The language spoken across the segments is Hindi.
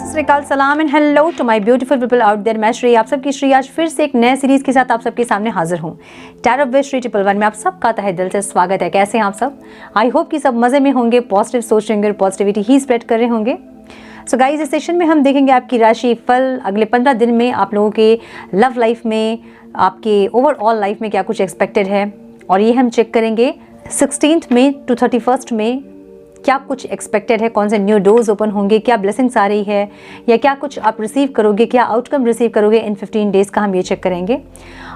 सत श्री अकाल, सलाम and hello to my beautiful people out there. मैं श्री, आप सबकी श्री आज फिर से एक नए सीरीज के साथ आप सबके सामने हाजिर हूँ। टैरो विद श्री 111 में आप सबका तहे दिल से स्वागत है। कैसे हैं आप सब? आई होप कि सब मज़े में होंगे, पॉजिटिव सोच रहे होंगे, पॉजिटिविटी ही स्प्रेड कर रहे होंगे। सो गाइज, इस सेशन में हम देखेंगे आपकी राशि फल अगले 15 दिन में आप लोगों के लव लाइफ में, आपके ओवरऑल लाइफ में क्या कुछ एक्सपेक्टेड है। और ये हम चेक करेंगे 16 मई टू 31 मई क्या कुछ एक्सपेक्टेड है, कौन से न्यू डोर्स ओपन होंगे, क्या ब्लेसिंग्स आ रही है या क्या कुछ आप रिसीव करोगे, क्या आउटकम रिसीव करोगे इन 15 डेज़ का हम ये चेक करेंगे।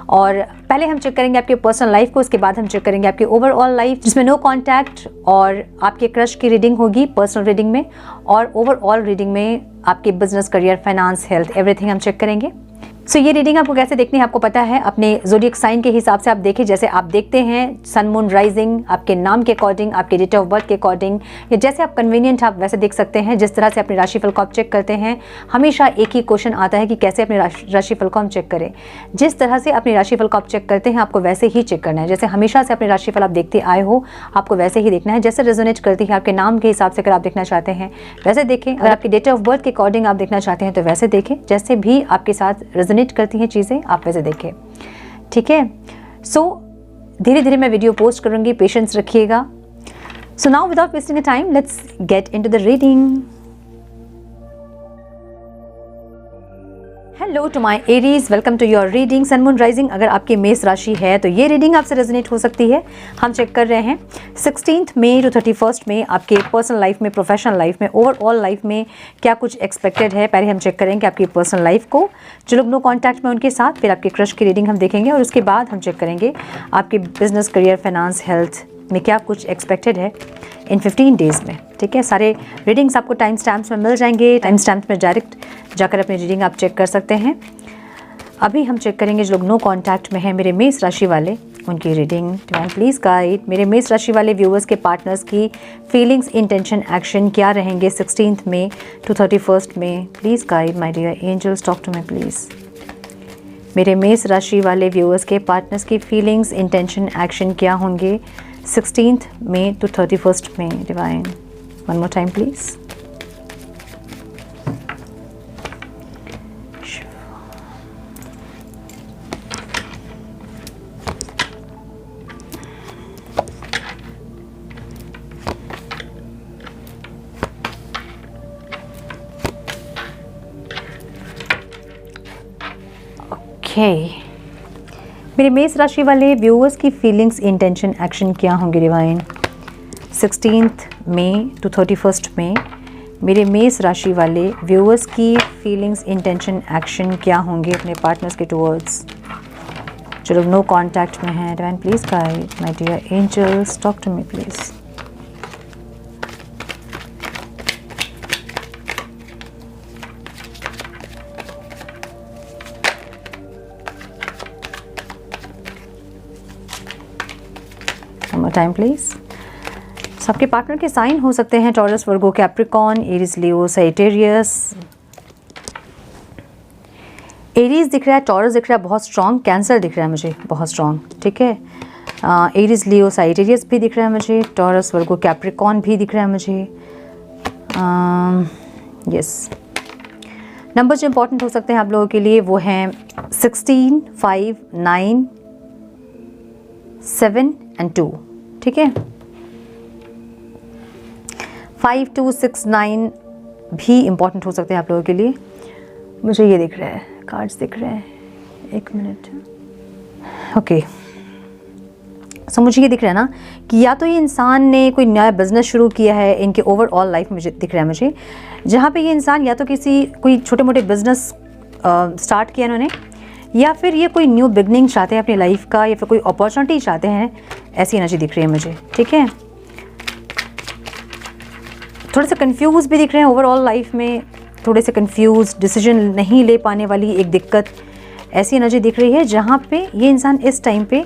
और पहले हम चेक करेंगे आपके पर्सनल लाइफ को, उसके बाद हम चेक करेंगे आपकी ओवरऑल लाइफ जिसमें नो कॉन्टैक्ट और आपके क्रश की रीडिंग होगी पर्सनल रीडिंग में, और ओवरऑल रीडिंग में आपके business, career, finance, health, everything हम चेक करेंगे। सो ये रीडिंग आपको कैसे देखनी है आपको पता है, अपने ज़ोडिएक साइन के हिसाब से आप देखें। जैसे आप देखते हैं सन मून राइजिंग आपके नाम के अकॉर्डिंग, आपके डेट ऑफ बर्थ के अकॉर्डिंग, या जैसे आप कन्वीनियंट आप वैसे देख सकते हैं। जिस तरह से अपने राशिफल को आप चेक करते हैं, हमेशा एक ही क्वेश्चन आता है कि कैसे अपने राशिफल को हम चेक करें। जिस तरह से अपने राशिफल को आप चेक करते हैं आपको वैसे ही चेक करना है। जैसे हमेशा से अपने राशिफल आप देखते आए हो, आपको वैसे ही देखना है। जैसे रेजोनेट करती है आपके नाम के हिसाब से अगर आप देखना चाहते हैं वैसे देखें। अगर आपकी डेट ऑफ बर्थ के अकॉर्डिंग आप देखना चाहते हैं तो वैसे देखें। जैसे भी आपके साथ रेजोनेट करती हैं चीज़ें आप वैसे देखें, ठीक है। सो धीरे धीरे मैं वीडियो पोस्ट करूंगी, पेशेंस रखिएगा। So now without wasting time let's get into the reading. Hello to my Aries, welcome to your reading. Sun moon rising अगर आपकी मेष राशि है तो ये रीडिंग आपसे रेजोनेट हो सकती है। हम चेक कर रहे हैं 16 मई टू 31 में आपके पर्सनल लाइफ में, प्रोफेशनल लाइफ में, ओवरऑल लाइफ में क्या कुछ एक्सपेक्टेड है। पहले हम चेक करेंगे आपकी पर्सनल लाइफ को, जो लोग नो कॉन्टैक्ट में उनके साथ, फिर आपके क्रश की रीडिंग हम देखेंगे और उसके बाद हम चेक करेंगे आपके बिजनेस, करियर, फाइनेंस, हेल्थ में क्या कुछ एक्सपेक्टेड है इन 15 डेज़ में, ठीक है। सारे रीडिंग्स आपको टाइम स्टैम्प्स में मिल जाएंगे। टाइम स्टैम्प्स में डायरेक्ट जाकर अपनी रीडिंग आप चेक कर सकते हैं। अभी हम चेक करेंगे जो लोग नो कॉन्टैक्ट में हैं, मेरे मेष राशि वाले, उनकी रीडिंग। डिवाइन प्लीज़ गाइड मेरे मेष राशि वाले व्यूअर्स के पार्टनर्स की फीलिंग्स, इंटेंशन, एक्शन क्या रहेंगे 16 मई टू 31 में। Please guide my dear angels, talk to me please. मेरे मेष राशि वाले व्यूअर्स के पार्टनर्स की फीलिंग्स, इंटेंशन, एक्शन क्या होंगे 16 मई टू 31 मई। Divine one more time please. मेरे मेष राशि वाले व्यूअर्स की फीलिंग्स, इंटेंशन, एक्शन क्या होंगे डिवाइन 16 मई टू 31 मई। मेरे मेष राशि वाले व्यूअर्स की फीलिंग्स, इंटेंशन, एक्शन क्या होंगे अपने पार्टनर्स के टुवर्ड्स, जो लोग नो कॉन्टैक्ट में हैं। Divine please guide my dear angels, talk to me please. Time please. सबके पार्टनर के साइन हो सकते हैं Taurus, Virgo, Capricorn, Aries, Leo, Sagittarius. Aries दिख रहा है, टॉरस दिख रहा है बहुत स्ट्रॉन्ग, कैंसर दिख रहा है मुझे बहुत स्ट्रॉन्ग, ठीक है। एरीज, लियो, सैजिटेरियस भी दिख रहा है मुझे, टॉरस, वर्गो, कैप्रिकॉर्न भी दिख रहा है मुझे। यस, नंबर जो इंपॉर्टेंट हो सकते हैं आप लोगों के लिए वो हैं 16, 5, 9, 7 एंड 2, ठीक है। 5, 2, 6, 9 भी इम्पॉर्टेंट हो सकते हैं आप लोगों के लिए। मुझे ये दिख रहा है, कार्ड्स दिख रहे हैं, एक मिनट। ओके, सो मुझे ये दिख रहा है ना कि या तो ये इंसान ने कोई नया बिजनेस शुरू किया है इनके ओवरऑल लाइफ में, मुझे दिख रहा है मुझे, जहाँ पे ये इंसान या तो कोई छोटे मोटे बिजनेस स्टार्ट किया इन्होंने, या फिर ये कोई न्यू बिगनिंग चाहते हैं अपनी लाइफ का, या फिर कोई अपॉर्चुनिटी चाहते हैं, ऐसी एनर्जी दिख रही है मुझे, ठीक है। थोड़े से कंफ्यूज भी दिख रहे हैं ओवरऑल लाइफ में, थोड़े से कंफ्यूज, डिसीजन नहीं ले पाने वाली एक दिक्कत, ऐसी एनर्जी दिख रही है जहाँ पे ये इंसान इस टाइम पे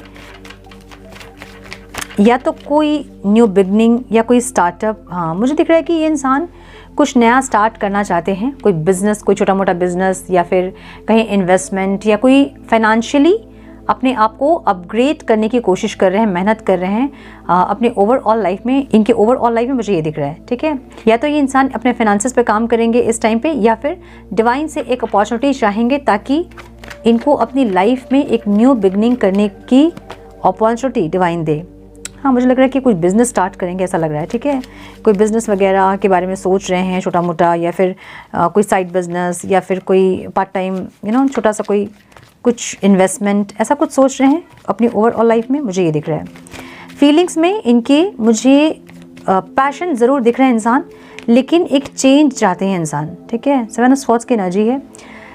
या तो कोई न्यू बिगनिंग या कोई स्टार्टअप, हाँ मुझे दिख रहा है कि ये इंसान कुछ नया स्टार्ट करना चाहते हैं, कोई बिज़नेस, कोई छोटा मोटा बिज़नेस, या फिर कहीं इन्वेस्टमेंट, या कोई फाइनेंशियली अपने आप को अपग्रेड करने की कोशिश कर रहे हैं, मेहनत कर रहे हैं अपने ओवरऑल लाइफ में। इनके ओवरऑल लाइफ में मुझे ये दिख रहा है, ठीक है। या तो ये इंसान अपने फाइनेंसेस पे काम करेंगे इस टाइम पे, या फिर डिवाइन से एक अपॉर्चुनिटी चाहेंगे ताकि इनको अपनी लाइफ में एक न्यू बिगनिंग करने की अपॉर्चुनिटी डिवाइन दे। हाँ, मुझे लग रहा है कि कोई बिज़नेस स्टार्ट करेंगे, ऐसा लग रहा है, ठीक है। कोई बिज़नेस वगैरह के बारे में सोच रहे हैं छोटा मोटा, या फिर कोई साइड बिज़नेस, या फिर कोई पार्ट टाइम छोटा सा कोई कुछ इन्वेस्टमेंट, ऐसा कुछ सोच रहे हैं अपनी ओवरऑल लाइफ में, मुझे ये दिख रहा है। फीलिंग्स में इनके मुझे पैशन ज़रूर दिख रहा है इंसान, लेकिन एक चेंज चाहते हैं इंसान, ठीक है। 7 ऑफ स्वॉर्ड्स की एनर्जी है,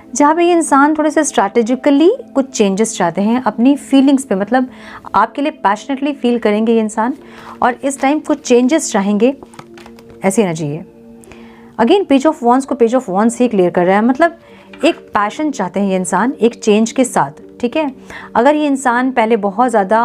जहाँ पे ये इंसान थोड़े से स्ट्रैटेजिकली कुछ चेंजेस चाहते हैं अपनी फीलिंग्स पे, मतलब आपके लिए पैशनेटली फील करेंगे ये इंसान और इस टाइम कुछ चेंजेस चाहेंगे, ऐसी एनर्जी है। अगेन पेज ऑफ वॉन्ड्स को page of wands he clear कर रहा है, मतलब एक पैशन चाहते हैं ये इंसान एक चेंज के साथ, ठीक है। अगर ये इंसान पहले बहुत ज़्यादा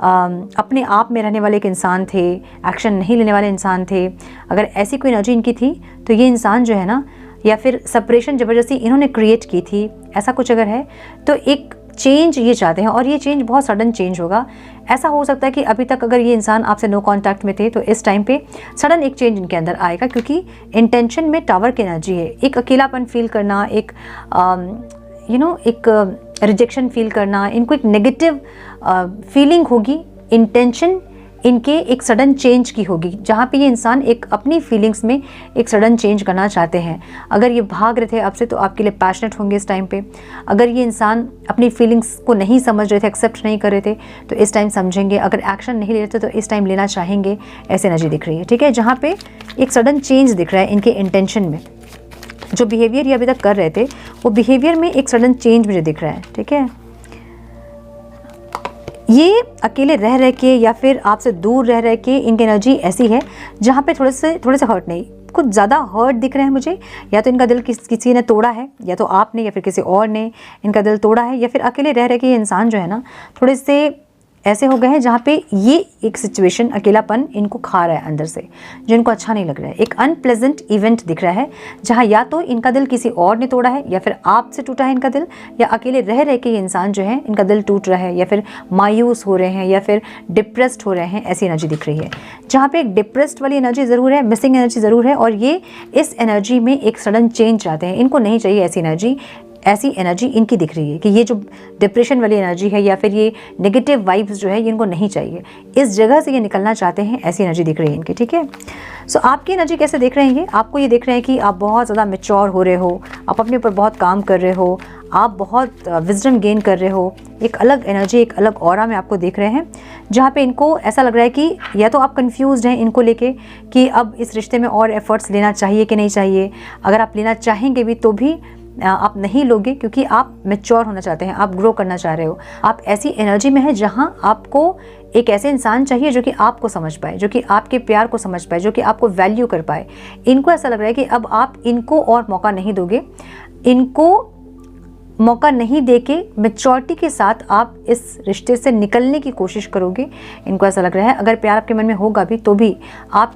अपने आप में रहने वाले एक इंसान थे, एक्शन नहीं लेने वाले इंसान थे, अगर ऐसी कोई एनर्जी इनकी थी, तो ये इंसान जो है ना, या फिर सेपरेशन ज़बरदस्ती इन्होंने क्रिएट की थी, ऐसा कुछ अगर है तो एक चेंज ये चाहते हैं, और ये चेंज बहुत सडन चेंज होगा। ऐसा हो सकता है कि अभी तक अगर ये इंसान आपसे नो कांटेक्ट में थे, तो इस टाइम पे सडन एक चेंज इनके अंदर आएगा, क्योंकि इंटेंशन में टावर की एनर्जी है। एक अकेलापन फील करना, एक एक रिजेक्शन फील करना, इनको एक नेगेटिव फीलिंग होगी। इंटेंशन इनके एक सडन चेंज की होगी, जहाँ पे ये इंसान एक अपनी फीलिंग्स में एक सडन चेंज करना चाहते हैं। अगर ये भाग रहे थे आपसे, तो आपके लिए पैशनेट होंगे इस टाइम पे। अगर ये इंसान अपनी फीलिंग्स को नहीं समझ रहे थे, एक्सेप्ट नहीं कर रहे थे, तो इस टाइम समझेंगे। अगर एक्शन नहीं ले रहे थे, तो इस टाइम लेना चाहेंगे, ऐसी एनर्जी दिख रही है, ठीक है। जहाँ पे एक सडन चेंज दिख रहा है इनके इंटेंशन में, जो बिहेवियर ये अभी तक कर रहे थे, वो बिहेवियर में एक सडन चेंज मुझे दिख रहा है, ठीक है। ये अकेले रह के या फिर आपसे दूर रह के इनकी एनर्जी ऐसी है जहाँ पे थोड़े से हर्ट नहीं, कुछ ज़्यादा हर्ट दिख रहे हैं मुझे। या तो इनका दिल किसी ने तोड़ा है, या तो आपने या फिर किसी और ने इनका दिल तोड़ा है, या फिर अकेले रह के ये इंसान जो है ना, थोड़े से ऐसे हो गए हैं जहाँ पे ये एक सिचुएशन, अकेलापन इनको खा रहा है अंदर से, जो इनको अच्छा नहीं लग रहा है। एक अनप्लेजेंट इवेंट दिख रहा है, जहाँ या तो इनका दिल किसी और ने तोड़ा है, या फिर आपसे टूटा है इनका दिल, या अकेले रह के ये इंसान जो है इनका दिल टूट रहा है, या फिर मायूस हो रहे हैं, या फिर डिप्रेस्ड हो रहे हैं, ऐसी एनर्जी दिख रही है। जहाँ पे एक डिप्रेस्ड वाली एनर्जी ज़रूर है, मिसिंग एनर्जी ज़रूर है, और ये इस एनर्जी में एक सडन चेंज चाहते हैं। इनको नहीं चाहिए ऐसी एनर्जी इनकी दिख रही है कि ये जो डिप्रेशन वाली एनर्जी है, या फिर ये नेगेटिव वाइब्स जो है, ये इनको नहीं चाहिए। इस जगह से ये निकलना चाहते हैं, ऐसी एनर्जी दिख रही है इनकी, ठीक है। सो आपकी एनर्जी कैसे देख रहे हैं ये? आपको ये देख रहे हैं कि आप बहुत ज़्यादा मैच्योर हो रहे हो, आप अपने ऊपर बहुत काम कर रहे हो, आप बहुत विजडम गेन कर रहे हो। एक अलग एनर्जी, एक अलग ऑरा में आपको देख रहे हैं, जहाँ पे इनको ऐसा लग रहा है कि या तो आप कंफ्यूज्ड हैं इनको लेके कि अब इस रिश्ते में और एफर्ट्स लेना चाहिए कि नहीं चाहिए। अगर आप लेना चाहेंगे भी, तो भी आप नहीं लोगे, क्योंकि आप मैच्योर होना चाहते हैं, आप ग्रो करना चाह रहे हो। आप ऐसी एनर्जी में है जहां आपको एक ऐसे इंसान चाहिए जो कि आपको समझ पाए, जो कि आपके प्यार को समझ पाए, जो कि आपको वैल्यू कर पाए। इनको ऐसा लग रहा है कि अब आप इनको और मौका नहीं दोगे, इनको मौका नहीं देके मैच्योरिटी के साथ आप इस रिश्ते से निकलने की कोशिश करोगे। इनको ऐसा लग रहा है अगर प्यार आपके मन में होगा भी, तो भी आप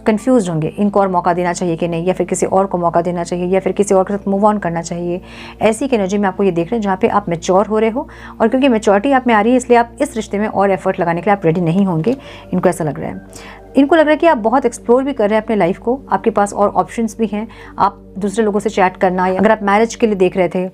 कंफ्यूज होंगे, इनको और मौका देना चाहिए कि नहीं, या फिर किसी और को मौका देना चाहिए, या फिर किसी और के साथ मूव ऑन करना चाहिए। ऐसी की एनर्जी में आपको ये देख रहे हैं जहाँ पे आप मैच्योर हो रहे हो, और क्योंकि मैच्योरिटी आप में आ रही है, इसलिए आप इस रिश्ते में और एफर्ट लगाने के लिए आप रेडी नहीं होंगे। इनको ऐसा लग रहा है। इनको लग रहा है कि आप बहुत एक्सप्लोर भी कर रहे हैं अपने लाइफ को, आपके पास और ऑप्शंस भी हैं। आप दूसरे लोगों से चैट करना, अगर आप मैरिज के लिए देख रहे थे,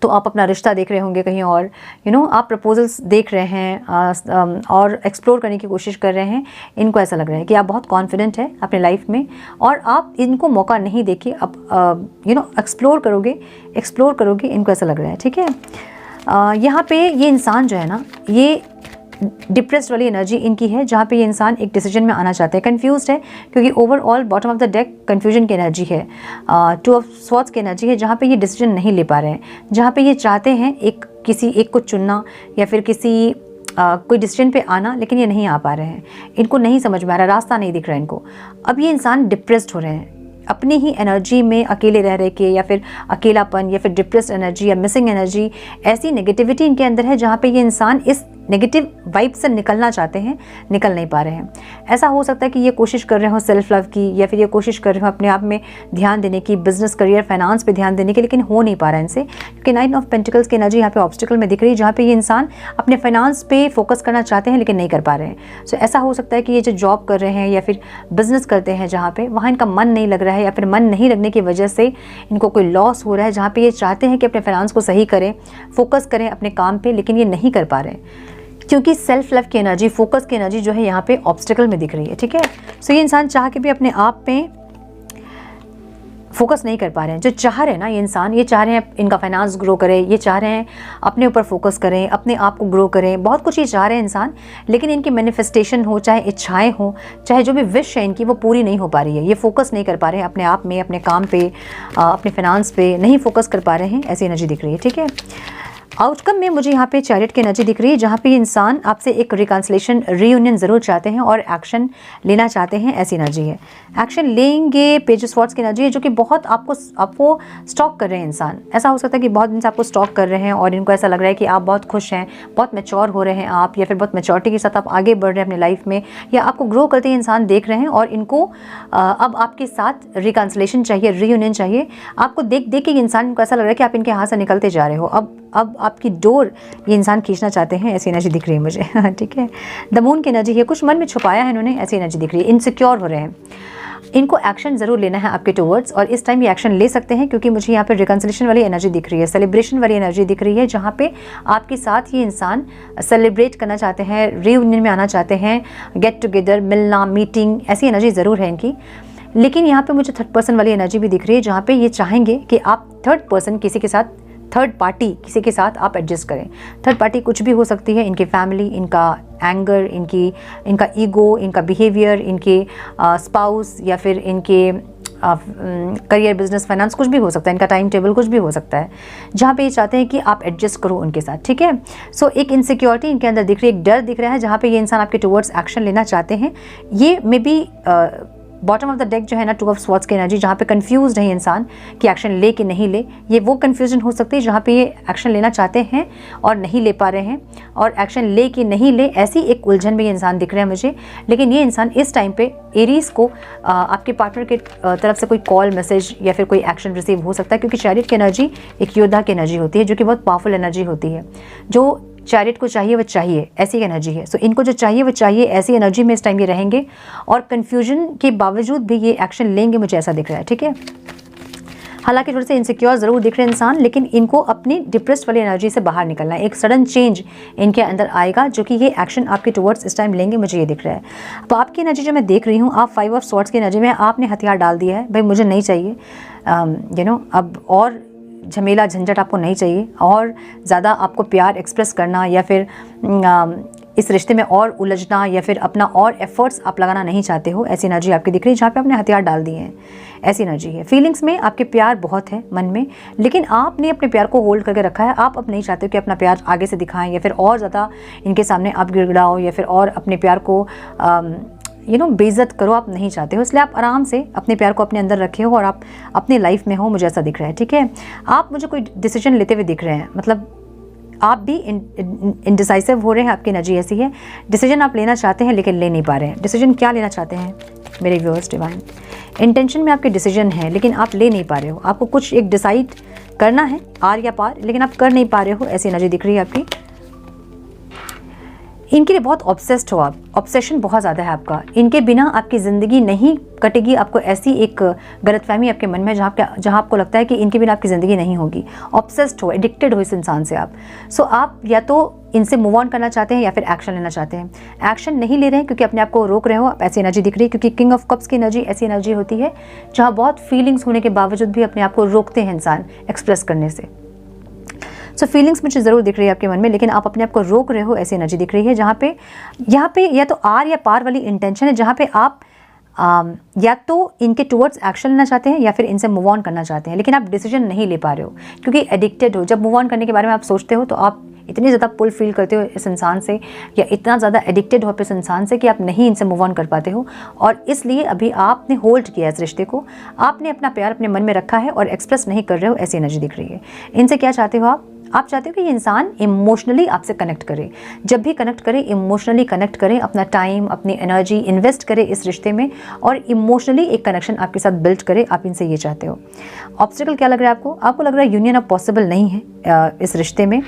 तो आप अपना रिश्ता देख रहे होंगे कहीं और, आप प्रपोजल्स देख रहे हैं और एक्सप्लोर करने की कोशिश कर रहे हैं। इनको ऐसा लग रहा है कि आप बहुत कॉन्फिडेंट हैं अपने लाइफ में, और आप इनको मौका नहीं देके अब एक्सप्लोर करोगे। इनको ऐसा लग रहा है, ठीक है। यहाँ पे ये इंसान जो है ना, ये डिप्रेस्ड वाली एनर्जी इनकी है, जहाँ पे ये इंसान एक डिसीजन में आना चाहते हैं, कंफ्यूज्ड है, क्योंकि overall bottom of the deck confusion की एनर्जी है, 2 ऑफ स्वॉर्ड्स की एनर्जी है, जहाँ पे ये डिसीजन नहीं ले पा रहे हैं, जहाँ पे ये चाहते हैं किसी एक को चुनना, या फिर किसी कोई डिसीजन पे आना, लेकिन ये नहीं आ पा रहे हैं। इनको नहीं समझ में आ रहा, रास्ता नहीं दिख रहा है इनको। अब ये इंसान डिप्रेस्ड हो रहे हैं अपनी ही एनर्जी में, अकेले रह के, या फिर अकेलापन, या फिर डिप्रेस्ड एनर्जी या मिसिंग एनर्जी, ऐसी नेगेटिविटी इनके अंदर है, जहाँ पे ये इंसान इस नेगेटिव वाइब से निकलना चाहते हैं, निकल नहीं पा रहे हैं। ऐसा हो सकता है कि ये कोशिश कर रहे हो सेल्फ लव की, या फिर ये कोशिश कर रहे हो अपने आप में ध्यान देने की, बिजनेस, करियर, फाइनेंस पे ध्यान देने की, लेकिन हो नहीं पा रहा है इनसे, क्योंकि 9 ऑफ पेंटिकल्स की एनर्जी यहाँ पे ऑब्स्टिकल में दिख रही है, जहाँ पे ये इंसान अपने फाइनेंस पे फोकस करना चाहते हैं लेकिन नहीं कर पा रहे हैं। सो ऐसा हो सकता है कि ये जो जॉब कर रहे हैं या फिर बिजनेस करते हैं जहाँ पे, वहाँ इनका मन नहीं लग रहा है, या फिर मन नहीं लगने की वजह से इनको कोई लॉस हो रहा है, जहाँ पे ये चाहते हैं कि अपने फाइनेंस को सही करें, फोकस करें अपने काम पे, लेकिन ये नहीं कर पा रहे हैं क्योंकि सेल्फ लव की एनर्जी, फोकस की एनर्जी जो है यहाँ पे ऑब्स्टिकल में दिख रही है। ठीक है, सो ये इंसान चाह के भी अपने आप पे फोकस नहीं कर पा रहे हैं। जो चाह रहे हैं ना ये इंसान, ये चाह रहे हैं इनका फाइनेंस ग्रो करे, ये चाह रहे हैं अपने ऊपर फोकस करें, अपने आप को ग्रो करें, बहुत कुछ ये चाह रहे हैं इंसान, लेकिन इनकी मैनिफेस्टेशन हो, चाहे इच्छाएं हो, चाहे जो भी विश है इनकी, वो पूरी नहीं हो पा रही है। ये फोकस नहीं कर पा रहे हैं अपने आप में, अपने काम पे, अपने फाइनेंस पे नहीं फोकस कर पा रहे हैं, ऐसी एनर्जी दिख रही है। ठीक है, आउटकम में मुझे यहाँ पे चैरियट की एनर्जी दिख रही है, जहाँ पे इंसान आपसे एक रिकन्सिलेशन, रीयूनियन ज़रूर चाहते हैं और एक्शन लेना चाहते हैं, ऐसी एनर्जी है। एक्शन लेंगे, पेज ऑफ स्वॉर्ड्स की एनर्जी है, जो कि बहुत आपको स्टॉक कर रहे हैं इंसान। ऐसा हो सकता है कि बहुत दिन से आपको स्टॉक कर रहे हैं और इनको ऐसा लग रहा है कि आप बहुत खुश हैं, बहुत मैच्योर हो रहे हैं आप, या फिर बहुत मैच्योरिटी के साथ आप आगे बढ़ रहे हैं अपनी लाइफ में, या आपको ग्रो करते ही इंसान देख रहे हैं और इनको अब आपके साथ रिकन्सिलेशन चाहिए, रीयूनियन चाहिए। आपको देख देख के इंसान को ऐसा लग रहा है कि आप इनके हाथ से निकलते जा रहे हो, अब आपकी डोर ये इंसान खींचना चाहते हैं, ऐसी एनर्जी दिख रही है मुझे। ठीक है, द मून की एनर्जी है, कुछ मन में छुपाया है इन्होंने, ऐसी एनर्जी दिख रही है। इनसिक्योर हो रहे हैं, इनको एक्शन ज़रूर लेना है आपके टुवर्ड्स, और इस टाइम ये एक्शन ले सकते हैं क्योंकि मुझे यहाँ पे रिकन्सिलेशन वाली एनर्जी दिख रही है, सेलिब्रेशन वाली एनर्जी दिख रही है, जहाँ पे आपके साथ ये इंसान सेलिब्रेट करना चाहते हैं, रीयूनियन में आना चाहते हैं, गेट टुगेदर, मिलना, मीटिंग, ऐसी एनर्जी ज़रूर है इनकी। लेकिन यहाँ पे मुझे थर्ड पर्सन वाली एनर्जी भी दिख रही है, जहाँ पे ये चाहेंगे कि आप थर्ड पर्सन, किसी के साथ, थर्ड पार्टी किसी के साथ आप एडजस्ट करें। थर्ड पार्टी कुछ भी हो सकती है, इनकी फैमिली, इनका एंगर, इनका ईगो, इनका बिहेवियर, इनके स्पाउस, या फिर इनके करियर, बिजनेस, फाइनेंस, कुछ भी हो सकता है, इनका टाइम टेबल कुछ भी हो सकता है, जहाँ पे ये चाहते हैं कि आप एडजस्ट करो उनके साथ। ठीक है, सो एक इनसिक्योरिटी इनके अंदर दिख रही है, एक डर दिख रहा है, जहाँ पे ये इंसान आपके टुवर्ड्स एक्शन लेना चाहते हैं। ये may be bottom of the deck जो है ना, 2 ऑफ स्वॉर्ड्स की एनर्जी, जहाँ पे कंफ्यूज है इंसान कि एक्शन ले कि नहीं ले, ये वो कंफ्यूजन हो सकती है जहाँ पे ये एक्शन लेना चाहते हैं और नहीं ले पा रहे हैं, और एक्शन ले कि नहीं ले, ऐसी एक उलझन में ये इंसान दिख रहा है मुझे। लेकिन ये इंसान इस टाइम पे एरीज को आपके पार्टनर के तरफ से कोई कॉल, मैसेज या फिर कोई एक्शन रिसीव हो सकता है, क्योंकि चैरियट की एनर्जी एक योद्धा की एनर्जी होती है, जो कि बहुत पावरफुल एनर्जी होती है। जो चैरियट को चाहिए वो चाहिए, ऐसी एनर्जी है। सो इनको जो चाहिए वो चाहिए, ऐसी एनर्जी में इस टाइम ये रहेंगे, और कन्फ्यूजन के बावजूद भी ये एक्शन लेंगे, मुझे ऐसा दिख रहा है। ठीक है, हालांकि थोड़े से इनसिक्योर ज़रूर दिख रहे हैं इंसान, लेकिन इनको अपनी डिप्रेस्ड वाली एनर्जी से बाहर निकलना है। एक सडन चेंज इनके अंदर आएगा, जो कि ये एक्शन आपके टुवर्ड्स इस टाइम लेंगे, मुझे ये दिख रहा है। तो आपकी एनर्जी जो मैं देख रही हूँ, आप 5 ऑफ स्वॉर्ड्स की एनर्जी में आपने हथियार डाल दिया है, भाई मुझे नहीं चाहिए, अब और झमेला झंझट आपको नहीं चाहिए, और ज़्यादा आपको प्यार एक्सप्रेस करना या फिर इस रिश्ते में और उलझना या फिर अपना और एफर्ट्स आप लगाना नहीं चाहते हो, ऐसी एनर्जी आपकी दिख रही है, जहाँ पे आपने हथियार डाल दिए हैं, ऐसी एनर्जी है। फीलिंग्स में आपके प्यार बहुत है मन में, लेकिन आपने अपने प्यार को होल्ड करके रखा है। आप अब नहीं चाहते हो कि अपना प्यार आगे से दिखाएं, या फिर और ज़्यादा इनके सामने आप गिड़गिड़ाओ, या फिर और अपने प्यार को बेइज्जत करो, आप नहीं चाहते हो। इसलिए आप आराम से अपने प्यार को अपने अंदर रखे हो और आप अपनी लाइफ में हो, मुझे ऐसा दिख रहा है। ठीक है, आप मुझे कोई डिसीजन लेते हुए दिख रहे हैं, मतलब आप भी इनडिसाइसिव हो रहे हैं, आपकी एनर्जी ऐसी है। डिसीजन आप लेना चाहते हैं लेकिन ले नहीं पा रहे हैं। डिसीजन क्या लेना चाहते हैं मेरे व्यूअर्स डिवाइन? इंटेंशन में आपके डिसीजन है, लेकिन आप ले नहीं पा रहे हो। आपको कुछ एक डिसाइड करना है, आर या पार, लेकिन आप कर नहीं पा रहे हो, ऐसी एनर्जी दिख रही है आपकी। इनके लिए बहुत ऑब्सेस्ड हो आप, ऑब्सेशन बहुत ज़्यादा है आपका। इनके बिना आपकी ज़िंदगी नहीं कटेगी, आपको ऐसी एक गलतफहमी आपके मन में जहाँ आपको लगता है कि इनके बिना आपकी ज़िंदगी नहीं होगी। ऑब्सेस्ड हो, एडिक्टेड हो इस इंसान से आप। सो आप या तो इनसे मूव ऑन करना चाहते हैं या फिर एक्शन लेना चाहते हैं। एक्शन नहीं ले रहे हैं क्योंकि अपने आप को रोक रहे हो, आप ऐसी एनर्जी दिख रही है, क्योंकि किंग ऑफ कप्स की एनर्जी ऐसी एनर्जी होती है जहाँ बहुत फीलिंग्स होने के बावजूद भी अपने आप को रोकते हैं इंसान एक्सप्रेस करने से। सो फीलिंग्स मुझे ज़रूर दिख रही है आपके मन में, लेकिन आप अपने आप को रोक रहे हो, ऐसी एनर्जी दिख रही है। जहाँ पे यहाँ पे या तो आर या पार वाली इंटेंशन है, जहाँ पे आप या तो इनके टुवर्ड्स एक्शन लेना चाहते हैं या फिर इनसे मूव ऑन करना चाहते हैं, लेकिन आप डिसीजन नहीं ले पा रहे हो क्योंकि एडिक्टेड हो। जब मूव ऑन करने के बारे में आप सोचते हो तो आप इतनी ज़्यादा पुल फील करते हो इस इंसान से, या इतना ज़्यादा एडिक्टेड हो इस इंसान से कि आप नहीं इनसे मूव ऑन कर पाते हो, और इसलिए अभी आपने होल्ड किया इस रिश्ते को। आपने अपना प्यार अपने मन में रखा है और एक्सप्रेस नहीं कर रहे हो, ऐसी एनर्जी दिख रही है। इनसे क्या चाहते हो आप चाहते हो कि ये इंसान इमोशनली आपसे कनेक्ट करे, जब भी कनेक्ट करे इमोशनली कनेक्ट करे, अपना टाइम अपनी एनर्जी इन्वेस्ट करे इस रिश्ते में और इमोशनली एक कनेक्शन आपके साथ बिल्ड करे। आप इनसे ये चाहते हो। ऑब्स्टिकल क्या लग रहा है आपको? आपको लग रहा है यूनियन अब पॉसिबल नहीं है इस रिश्ते में,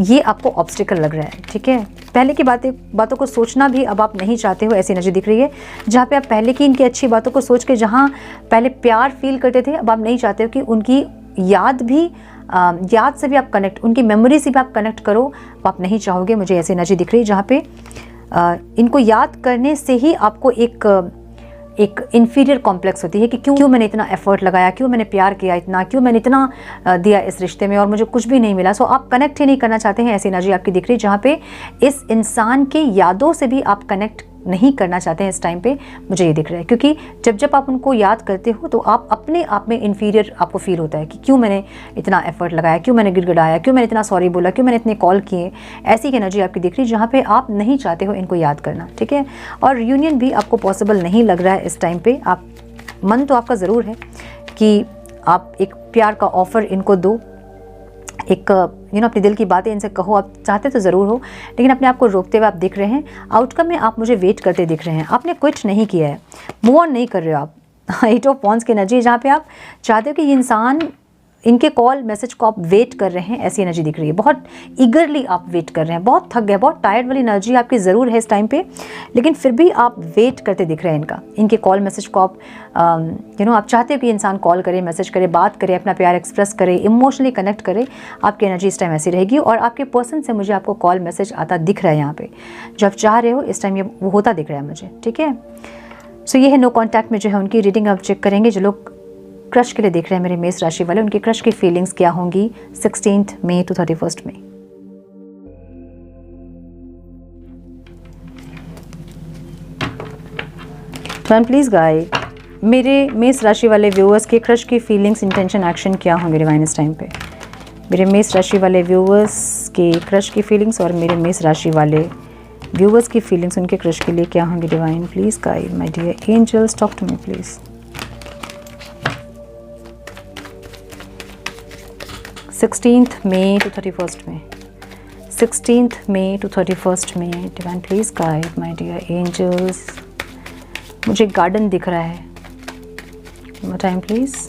ये आपको ऑब्स्टिकल लग रहा है। ठीक है, पहले की बातों को सोचना भी अब आप नहीं चाहते हो, ऐसी एनर्जी दिख रही है। जहाँ पे आप पहले की इनकी अच्छी बातों को सोच के जहाँ पहले प्यार फील करते थे, अब आप नहीं चाहते हो कि उनकी याद से भी आप कनेक्ट, उनकी मेमोरी से भी आप कनेक्ट करो, आप नहीं चाहोगे। मुझे ऐसी एनर्जी दिख रही है जहाँ पे इनको याद करने से ही आपको एक इन्फीरियर कॉम्प्लेक्स होती है कि क्यों मैंने इतना एफर्ट लगाया, क्यों मैंने प्यार किया इतना, क्यों मैंने इतना दिया इस रिश्ते में और मुझे कुछ भी नहीं मिला। सो आप कनेक्ट ही नहीं करना चाहते हैं, ऐसी एनर्जी आपकी दिख रही है जहाँ पे इस इंसान के यादों से भी आप कनेक्ट नहीं करना चाहते हैं इस टाइम पे। मुझे ये दिख रहा है क्योंकि जब आप उनको याद करते हो तो आप अपने आप में इन्फीरियर आपको फील होता है कि क्यों मैंने इतना एफर्ट लगाया, क्यों मैंने गिड़गिड़ाया, क्यों मैंने इतना सॉरी बोला, क्यों मैंने इतने कॉल किए। ऐसी एनर्जी आपकी दिख रही है जहाँ पे आप नहीं चाहते हो इनको याद करना। ठीक है, और यूनियन भी आपको पॉसिबल नहीं लग रहा है इस टाइम पे। आप मन तो आपका ज़रूर है कि आप एक प्यार का ऑफ़र इनको दो, एक अपने दिल की बातें इनसे कहो, आप चाहते तो ज़रूर हो, लेकिन अपने आप को रोकते हुए आप दिख रहे हैं। आउटकम में आप मुझे वेट करते दिख रहे हैं, आपने क्विट नहीं किया है, मूव ऑन नहीं कर रहे हो आप। 8 ऑफ वॉन्ड्स की एनर्जी जहाँ पे आप चाहते हो कि ये इंसान, इनके कॉल मैसेज को आप वेट कर रहे हैं, ऐसी एनर्जी दिख रही है। बहुत ईगरली आप वेट कर रहे हैं, बहुत थक गए, बहुत टायर्ड वाली एनर्जी आपकी ज़रूर है इस टाइम पे, लेकिन फिर भी आप वेट करते दिख रहे हैं इनके कॉल मैसेज को। आप आप चाहते हो कि इंसान कॉल करे, मैसेज करे, बात करे, अपना प्यार एक्सप्रेस करे, इमोशनली कनेक्ट करे। आपकी एनर्जी इस टाइम ऐसी रहेगी और आपके पर्सन से मुझे आपको कॉल मैसेज आता दिख रहा है यहाँ पे, जो आप चाह रहे हो इस टाइम ये वो होता दिख रहा है मुझे। ठीक है, सो ये है नो कॉन्टैक्ट में जो है उनकी रीडिंग आप चेक करेंगे। जो लोग क्रश के लिए देख रहे हैं मेरे मेष राशि वाले, उनकी क्रश की फीलिंग्स क्या होंगी 16 मई टू 31 मई। मैम प्लीज गाइड मेरे मेष राशि वाले व्यूअर्स के क्रश की फीलिंग्स, इंटेंशन, एक्शन क्या होंगे डिवाइन इस टाइम पे। मेरे मेष राशि वाले व्यूअर्स के क्रश की फीलिंग्स और मेरे मेष राशि वाले व्यूअर्स की फीलिंग्स उनके क्रश के लिए क्या होंगे divine. Please guide my dear angels, talk to me please. 16th May to 31st May, 16th May to 31st May, divine please guide my dear angels। मुझे गार्डन दिख रहा है, one more time please।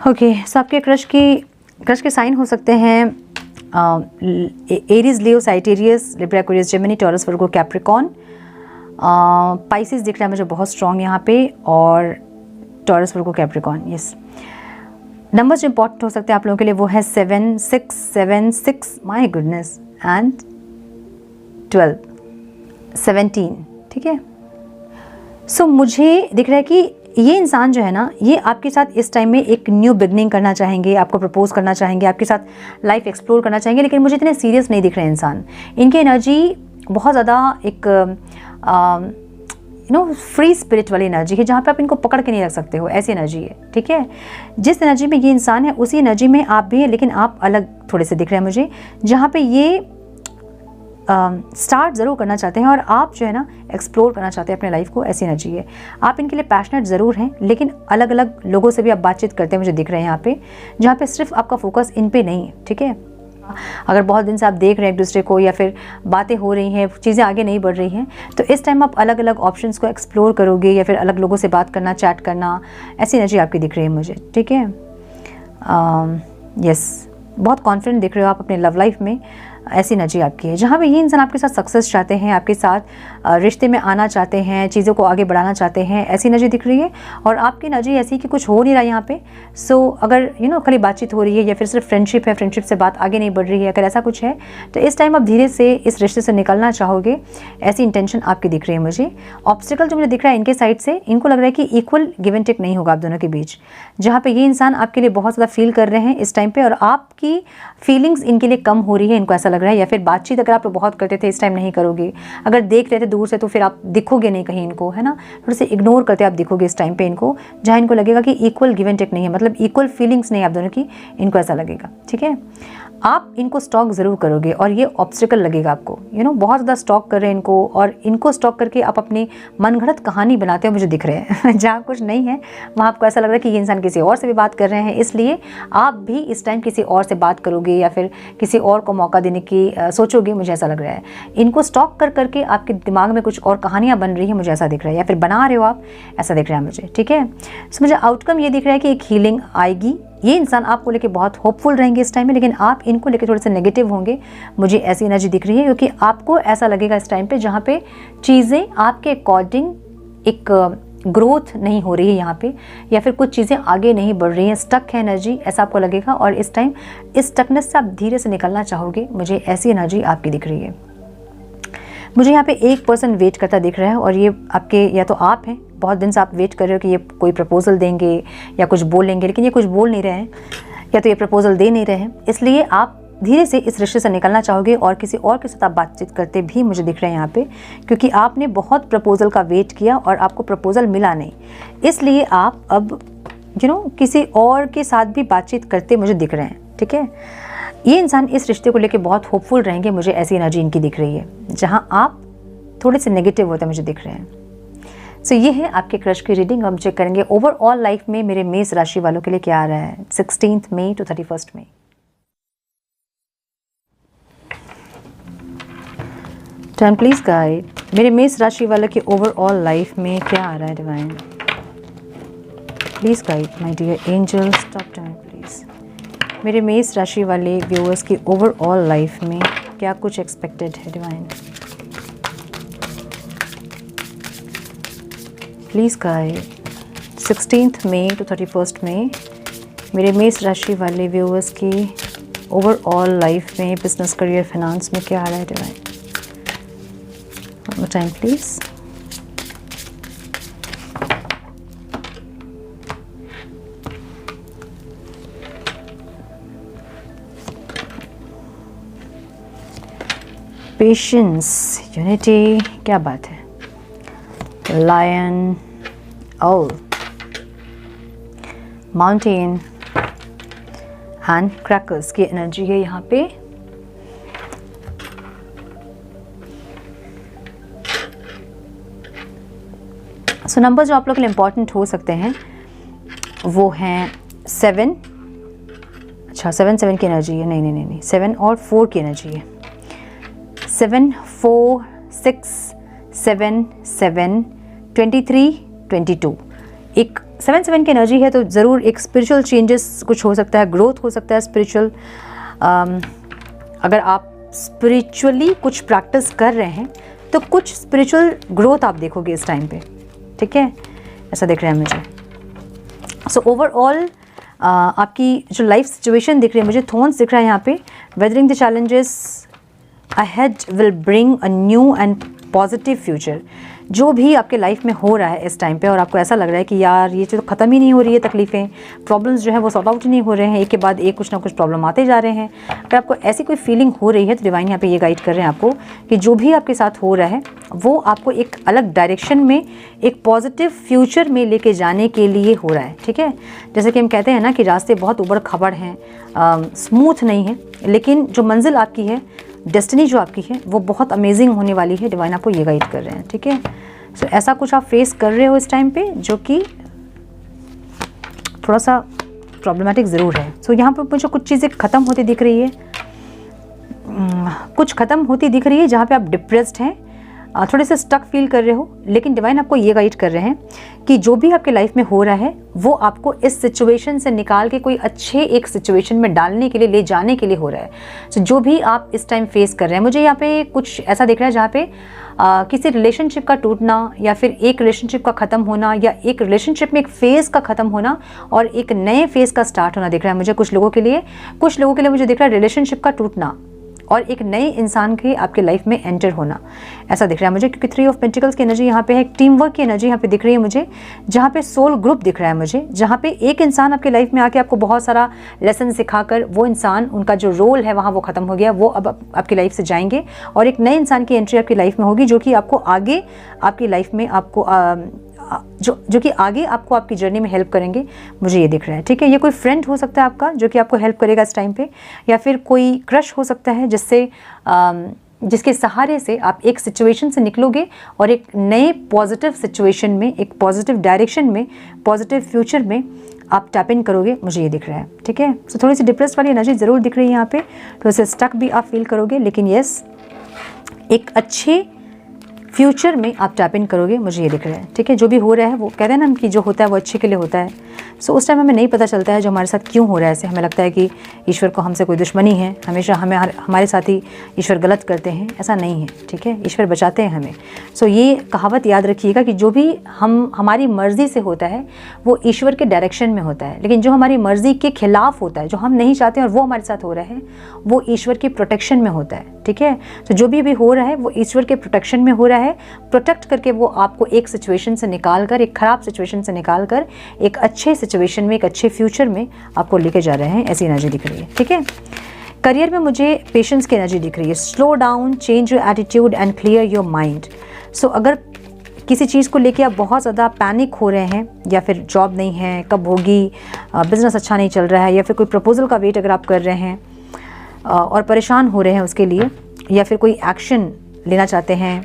Okay, so आपके क्रश के साइन हो सकते हैं Aries, Leo, Sagittarius, Libra, Aquarius, Gemini, Taurus, Virgo, Capricorn. Pisces दिख रहा है मुझे बहुत स्ट्रॉन्ग यहाँ पे, और Taurus, Virgo, Capricorn. Yes, numbers जो इंपॉर्टेंट हो सकते हैं आप लोगों के लिए वो है 7, 6, माई गुडनेस, एंड 12, 17। ठीक है, सो मुझे दिख रहा है कि ये इंसान जो है ना, ये आपके साथ इस टाइम में एक न्यू बिगनिंग करना चाहेंगे, आपको प्रपोज करना चाहेंगे, आपके साथ लाइफ एक्सप्लोर करना चाहेंगे, लेकिन मुझे इतने सीरियस नहीं दिख रहे इंसान। इनकी एनर्जी बहुत ज़्यादा एक फ्री स्पिरिट वाली एनर्जी है, जहाँ पे आप इनको पकड़ के नहीं रख सकते हो, ऐसी एनर्जी है। ठीक है, जिस एनर्जी में ये इंसान है उसी एनर्जी में आप भी हैं, लेकिन आप अलग थोड़े से दिख रहे हैं मुझे, जहाँ पे ये स्टार्ट ज़रूर करना चाहते हैं और आप जो है ना एक्सप्लोर करना चाहते हैं अपने लाइफ को, ऐसी एनर्जी है। आप इनके लिए पैशनेट ज़रूर हैं, लेकिन अलग अलग लोगों से भी आप बातचीत करते हैं मुझे दिख रहे हैं यहाँ पे, जहाँ पे सिर्फ आपका फोकस इन पे नहीं है। ठीक है, अगर बहुत दिन से आप देख रहे हैं एक दूसरे को, या फिर बातें हो रही हैं, चीज़ें आगे नहीं बढ़ रही हैं, तो इस टाइम आप अलग अलग ऑप्शंस को एक्सप्लोर करोगे, या फिर अलग लोगों से बात करना, चैट करना, ऐसी एनर्जी आपकी दिख रही है मुझे। ठीक है, यस, बहुत कॉन्फिडेंट दिख रहे हो आप अपने लव लाइफ में। ऐसी एनर्जी आपकी है। जहाँ पे ये इंसान आपके साथ सक्सेस चाहते हैं, आपके साथ रिश्ते में आना चाहते हैं, चीज़ों को आगे बढ़ाना चाहते हैं, ऐसी एनर्जी दिख रही है। और आपकी एनर्जी ऐसी कि कुछ हो नहीं रहा यहाँ पे। सो अगर खाली बातचीत हो रही है या फिर सिर्फ फ्रेंडशिप है, फ्रेंडशिप से बात आगे नहीं बढ़ रही है, अगर ऐसा कुछ है तो इस टाइम आप धीरे से इस रिश्ते से निकलना चाहोगे, ऐसी इंटेंशन आपकी दिख रही है मुझे। ऑब्स्टिकल जो मुझे दिख रहा है इनके साइड से, इनको लग रहा है कि इक्वल गिव एंड टेक नहीं होगा आप दोनों के बीच, जहाँ पे ये इंसान आपके लिए बहुत ज़्यादा फील कर रहे हैं इस टाइम पे और आपकी फीलिंग्स इनके लिए कम हो रही है, इनको ऐसा लग रहा है। या फिर बातचीत अगर आप बहुत करते थे इस टाइम नहीं करोगे, अगर देख रहे थे दूर से तो फिर आप दिखोगे नहीं कहीं इनको, है ना, थोड़े से इग्नोर करते आप दिखोगे इस टाइम पे इनको, जहाँ इनको लगेगा कि इक्वल गिव एंड टेक नहीं है, मतलब इक्वल फीलिंग्स नहीं आप दोनों की, इनको ऐसा लगेगा। ठीक है, आप इनको स्टॉक ज़रूर करोगे और ये ऑब्स्टिकल लगेगा आपको, बहुत ज़्यादा स्टॉक कर रहे हैं इनको, और इनको स्टॉक करके आप अपनी मनगढ़ंत कहानी बनाते हो मुझे दिख रहे हैं जहाँ कुछ नहीं है वहाँ आपको ऐसा लग रहा है कि ये इंसान किसी और से भी बात कर रहे हैं, इसलिए आप भी इस टाइम किसी और से बात करोगे या फिर किसी और को मौका देने की सोचोगे, मुझे ऐसा लग रहा है। इनको स्टॉक कर करके आपके दिमाग में कुछ और कहानियाँ बन रही हैं, मुझे ऐसा दिख रहा है, या फिर बना रहे हो आप, ऐसा दिख रहा है मुझे। ठीक है, सो मुझे आउटकम ये दिख रहा है कि एक हीलिंग आएगी। ये इंसान आपको लेके बहुत होपफुल रहेंगे इस टाइम में, लेकिन आप इनको लेके थोड़े से नेगेटिव होंगे, मुझे ऐसी एनर्जी दिख रही है, क्योंकि आपको ऐसा लगेगा इस टाइम पे जहाँ पे चीज़ें आपके अकॉर्डिंग एक ग्रोथ नहीं हो रही है यहाँ पे, या फिर कुछ चीज़ें आगे नहीं बढ़ रही हैं, स्टक है एनर्जी, ऐसा आपको लगेगा। और इस टाइम इस स्टकनेस से आप धीरे से निकलना चाहोगे, मुझे ऐसी एनर्जी आपकी दिख रही है। मुझे यहाँ पे एक पर्सन वेट करता दिख रहा है और ये आपके या तो आप हैं, बहुत दिन से आप वेट कर रहे हो कि ये कोई प्रपोजल देंगे या कुछ बोलेंगे, लेकिन ये कुछ बोल नहीं रहे हैं या तो ये प्रपोजल दे नहीं रहे हैं, इसलिए आप धीरे से इस रिश्ते से निकलना चाहोगे और किसी और के साथ आप बातचीत करते भी मुझे दिख रहे हैं यहाँ पे, क्योंकि आपने बहुत प्रपोजल का वेट किया और आपको प्रपोजल मिला नहीं, इसलिए आप अब किसी और के साथ भी बातचीत करते मुझे दिख रहे हैं। ठीक है, ये इंसान इस रिश्ते को लेके बहुत होपफुल रहेंगे, मुझे ऐसी एनर्जी इनकी दिख रही है, जहाँ आप थोड़े से नेगेटिव होते मुझे दिख रहे हैं। सो ये है आपके क्रश की रीडिंग। हम चेक करेंगे ओवरऑल लाइफ में मेरे मेष राशि वालों के लिए क्या आ रहा है 16 मई टू 31 मई। टाइम प्लीज गाइड, मेरे मेष राशि वालों की ओवरऑल लाइफ में क्या आ रहा है divine, please guide my dear angels, stop time please. मेरे मेष राशि वाले व्यूअर्स की ओवरऑल लाइफ में क्या कुछ एक्सपेक्टेड है डिवाइन, प्लीज़ गाइड 16 मई टू 31 मई मेरे मेष राशि वाले व्यूअर्स की ओवरऑल लाइफ में बिजनेस, करियर, फाइनेंस में क्या आ रहा है divine, one more time please. Patience, unity, क्या बात है, lion, owl, mountain and crackers की एनर्जी है यहाँ पे। सो नंबर जो आप लोग के लिए इम्पॉर्टेंट हो सकते हैं वो हैं 7, अच्छा 7 की एनर्जी है, नहीं 7 और 4 की एनर्जी है, 7, 4, 6, 7, 7, 23, 22। एक 7 की एनर्जी है तो ज़रूर एक स्पिरिचुअल चेंजेस कुछ हो सकता है, ग्रोथ हो सकता है स्पिरिचुअल। अगर आप स्पिरिचुअली कुछ प्रैक्टिस कर रहे हैं तो कुछ स्पिरिचुअल ग्रोथ आप देखोगे इस टाइम पे। ठीक है, ऐसा दिख रहा है मुझे। सो ओवरऑल आपकी जो लाइफ सिचुएशन दिख रही है मुझे, थॉर्न्स दिख रहा है यहाँ पे, weathering the challenges ahead will bring a new and positive future. जो भी आपके लाइफ में हो रहा है इस टाइम पे और आपको ऐसा लग रहा है कि यार ये चीज़ तो ख़त्म ही नहीं हो रही है, तकलीफ़ें, प्रॉब्लम्स जो है वो सॉर्ट आउट ही नहीं हो रहे हैं, एक के बाद एक कुछ ना कुछ प्रॉब्लम आते जा रहे हैं, अगर आपको ऐसी कोई फीलिंग हो रही है तो डिवाइन यहाँ पे ये गाइड कर रहे हैं आपको कि जो भी आपके साथ हो रहा है वो आपको एक अलग डायरेक्शन में, एक पॉजिटिव फ्यूचर में लेके जाने के लिए हो रहा है। ठीक है, जैसे कि हम कहते हैं ना कि रास्ते बहुत उबड़ खबड़ हैं, स्मूथ नहीं है, लेकिन जो मंजिल आपकी है, डेस्टिनी जो आपकी है वो बहुत अमेजिंग होने वाली है, डिवाइन आपको ये गाइड कर रहे हैं। ठीक है, सो ऐसा कुछ आप फेस कर रहे हो इस टाइम पे जो कि थोड़ा सा प्रॉब्लमेटिक ज़रूर है। सो यहाँ पे मुझे कुछ चीज़ें ख़त्म होती दिख रही है, कुछ ख़त्म होती दिख रही है जहाँ पे आप डिप्रेस्ड हैं, थोड़े से स्टक फील कर रहे हो, लेकिन डिवाइन आपको ये गाइड कर रहे हैं कि जो भी आपके लाइफ में हो रहा है वो आपको इस सिचुएशन से निकाल के कोई अच्छे एक सिचुएशन में डालने के लिए, ले जाने के लिए हो रहा है। तो जो भी आप इस टाइम फेस कर रहे हैं, मुझे यहाँ पे कुछ ऐसा दिख रहा है जहाँ पे किसी रिलेशनशिप का टूटना या फिर एक रिलेशनशिप का ख़त्म होना या एक रिलेशनशिप में एक फेज़ का ख़त्म होना और एक नए फेज़ का स्टार्ट होना दिख रहा है मुझे कुछ लोगों के लिए मुझे दिख रहा है रिलेशनशिप का टूटना और एक नए इंसान के आपके लाइफ में एंटर होना, ऐसा दिख रहा है मुझे, क्योंकि 3 ऑफ पेंटिकल्स की एनर्जी यहाँ पे है। एक टीम वर्क की एनर्जी यहाँ पे दिख रही है मुझे, जहाँ पे सोल ग्रुप दिख रहा है मुझे, जहाँ पे एक इंसान आपके लाइफ में आके आपको बहुत सारा लेसन सिखाकर वो इंसान, उनका जो रोल है वहाँ वो ख़त्म हो गया, वो अब आपकी लाइफ से जाएंगे और एक नए इंसान की एंट्री आपकी लाइफ में होगी जो कि आपको आगे आपकी लाइफ में आपको जो कि आगे आपको आपकी जर्नी में हेल्प करेंगे, मुझे ये दिख रहा है। ठीक है, ये कोई फ्रेंड हो सकता है आपका जो कि आपको हेल्प करेगा इस टाइम पे, या फिर कोई क्रश हो सकता है जिसके सहारे से आप एक सिचुएशन से निकलोगे और एक नए पॉजिटिव सिचुएशन में, एक पॉजिटिव डायरेक्शन में, पॉजिटिव फ्यूचर में आप टैप इन करोगे, मुझे ये दिख रहा है। ठीक है, तो थोड़ी सी डिप्रेस्ड वाली एनर्जी ज़रूर दिख रही है यहाँ पे, थोड़ा सा स्टक भी आप फील करोगे, लेकिन यस एक अच्छे फ्यूचर में आप टैप इन करोगे, मुझे ये दिख रहा है। ठीक है, जो भी हो रहा है वो कहते हैं ना कि जो होता है वो अच्छे के लिए होता है। सो उस टाइम हमें नहीं पता चलता है जो हमारे साथ क्यों हो रहा है ऐसे, हमें लगता है कि ईश्वर को हमसे कोई दुश्मनी है, हमेशा हमारे साथ ही ईश्वर गलत करते हैं, ऐसा नहीं है। ठीक है, ईश्वर बचाते हैं हमें। सो ये कहावत याद रखिएगा कि जो भी हमारी मर्ज़ी से होता है वो ईश्वर के डायरेक्शन में होता है, लेकिन जो हमारी मर्ज़ी के खिलाफ होता है, जो हम नहीं चाहते और वो हमारे साथ हो रहा है, वो ईश्वर की प्रोटेक्शन में होता है। ठीक है, तो जो भी हो रहा है वो ईश्वर के प्रोटेक्शन में हो रहा है, प्रोटेक्ट करके वो आपको एक सिचुएशन से निकाल कर, एक ख़राब सिचुएशन से निकाल कर एक अच्छे सिचुएशन में, एक अच्छे फ्यूचर में आपको लेके जा रहे हैं, ऐसी एनर्जी दिख रही है। ठीक है, करियर में मुझे पेशेंस की एनर्जी दिख रही है। Slow down, change your attitude and clear your mind. So अगर किसी चीज़ को लेके आप बहुत ज़्यादा पैनिक हो रहे हैं, या फिर जॉब नहीं है, कब होगी, बिज़नेस अच्छा नहीं चल रहा है, या फिर कोई प्रपोजल का वेट अगर आप कर रहे हैं और परेशान हो रहे हैं उसके लिए, या फिर कोई एक्शन लेना चाहते हैं,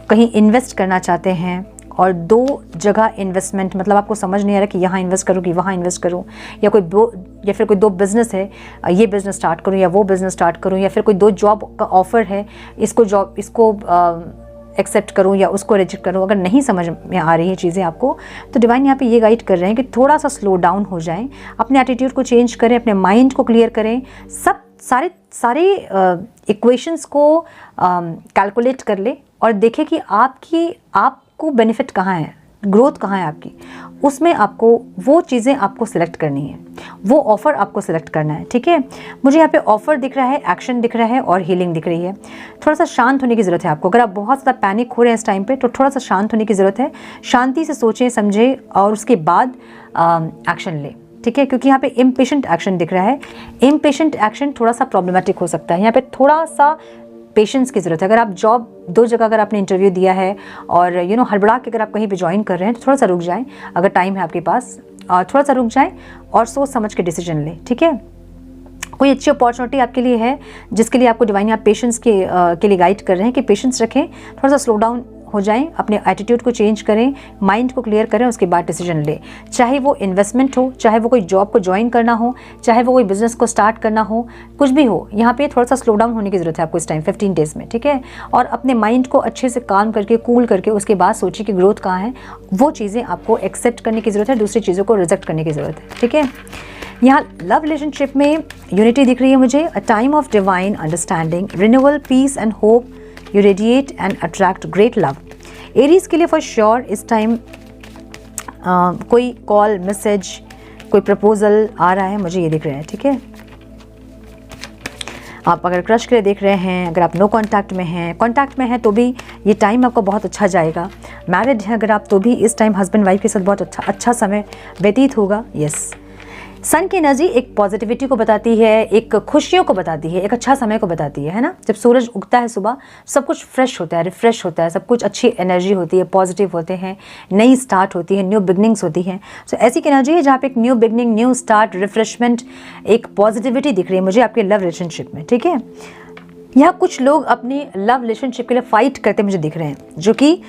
कहीं इन्वेस्ट करना चाहते हैं और 2 जगह इन्वेस्टमेंट, मतलब आपको समझ नहीं आ रहा कि यहाँ इन्वेस्ट करूँ कि वहाँ इन्वेस्ट करूँ, या फिर कोई 2 बिज़नेस है, ये बिज़नेस स्टार्ट करूँ या वो बिज़नेस स्टार्ट करूँ, या फिर कोई 2 जॉब का ऑफ़र है, इसको एक्सेप्ट करूँ या उसको रिजेक्ट करूँ, अगर नहीं समझ में आ रही है चीज़ें आपको, तो डिवाइन यहाँ पे ये गाइड कर रहे हैं कि थोड़ा सा स्लो डाउन हो जाएं, अपने एटीट्यूड को चेंज करें, अपने माइंड को क्लियर करें, सारे इक्वेशंस को कैलकुलेट कर ले और देखें कि आपको बेनिफिट कहाँ है, ग्रोथ कहाँ है आपकी, उसमें आपको वो चीज़ें आपको सिलेक्ट करनी है, वो ऑफ़र आपको सिलेक्ट करना है। ठीक है, मुझे यहाँ पे ऑफ़र दिख रहा है, एक्शन दिख रहा है और हीलिंग दिख रही है। थोड़ा सा शांत होने की ज़रूरत है आपको। अगर आप बहुत ज़्यादा पैनिक हो रहे हैं इस टाइम पे, तो थोड़ा सा शांत होने की ज़रूरत है, शांति से सोचें समझें और उसके बाद एक्शन लें। ठीक है, क्योंकि यहाँ पे इम्पेशेंट एक्शन दिख रहा है। इम्पेशेंट एक्शन थोड़ा सा प्रॉब्लमेटिक हो सकता है, यहाँ पे थोड़ा सा पेशेंस की ज़रूरत है। अगर आप 2 जगह अगर आपने इंटरव्यू दिया है और हड़बड़ा के अगर आप कहीं पे ज्वाइन कर रहे हैं, तो थोड़ा सा रुक जाएं, अगर टाइम है आपके पास, और थोड़ा सा रुक जाएं और सोच समझ के डिसीजन लें। ठीक है, कोई अच्छी अपॉर्चुनिटी आपके लिए है जिसके लिए आपको डिवाइन आप पेशेंस के लिए गाइड कर रहे हैं कि पेशेंस रखें, थोड़ा सा स्लो डाउन हो जाएं, अपने एटीट्यूड को चेंज करें, माइंड को क्लियर करें, उसके बाद डिसीजन लें। चाहे वो इन्वेस्टमेंट हो, चाहे वो कोई जॉब को ज्वाइन करना हो, चाहे वो कोई बिजनेस को स्टार्ट करना हो, कुछ भी हो, यहाँ पे थोड़ा सा स्लो डाउन होने की ज़रूरत है आपको इस टाइम 15 डेज़ में। ठीक है, और अपने माइंड को अच्छे से काम करके, कूल करके, उसके बाद सोचिए कि ग्रोथ कहाँ है, वो चीज़ें आपको एक्सेप्ट करने की ज़रूरत है, दूसरी चीज़ों को रिजेक्ट करने की ज़रूरत है। ठीक है, यहाँ लव रिलेशनशिप में यूनिटी दिख रही है मुझे। A time of divine understanding, renewal, peace and hope, you radiate and attract great love. Aries के लिए फॉर श्योर इस टाइम कोई कॉल, मैसेज, कोई प्रपोजल आ रहा है, मुझे ये दिख रहा है। ठीक है, आप अगर क्रश के लिए देख रहे हैं, अगर आप नो कांटेक्ट में हैं, कांटेक्ट में हैं तो भी ये टाइम आपको बहुत अच्छा जाएगा। मैरिड हैं अगर आप, तो भी इस टाइम हस्बैंड वाइफ के साथ बहुत अच्छा समय व्यतीत होगा। यस, सन की एनर्जी एक पॉजिटिविटी को बताती है, एक खुशियों को बताती है, एक अच्छा समय को बताती है ना। जब सूरज उगता है सुबह, सब कुछ फ्रेश होता है, रिफ्रेश होता है, सब कुछ अच्छी एनर्जी होती है, पॉजिटिव होते हैं, नई स्टार्ट होती है, न्यू बिगनिंग्स होती हैं। सो ऐसी की एनर्जी है जहाँ पे एक new beginning, new start, refreshment, एक पॉजिटिविटी दिख रही है मुझे आपके लव रिलेशनशिप में। ठीक है, यहाँ कुछ लोग अपनी लव रिलेशनशिप के लिए फाइट करते मुझे दिख रहे हैं, जो कि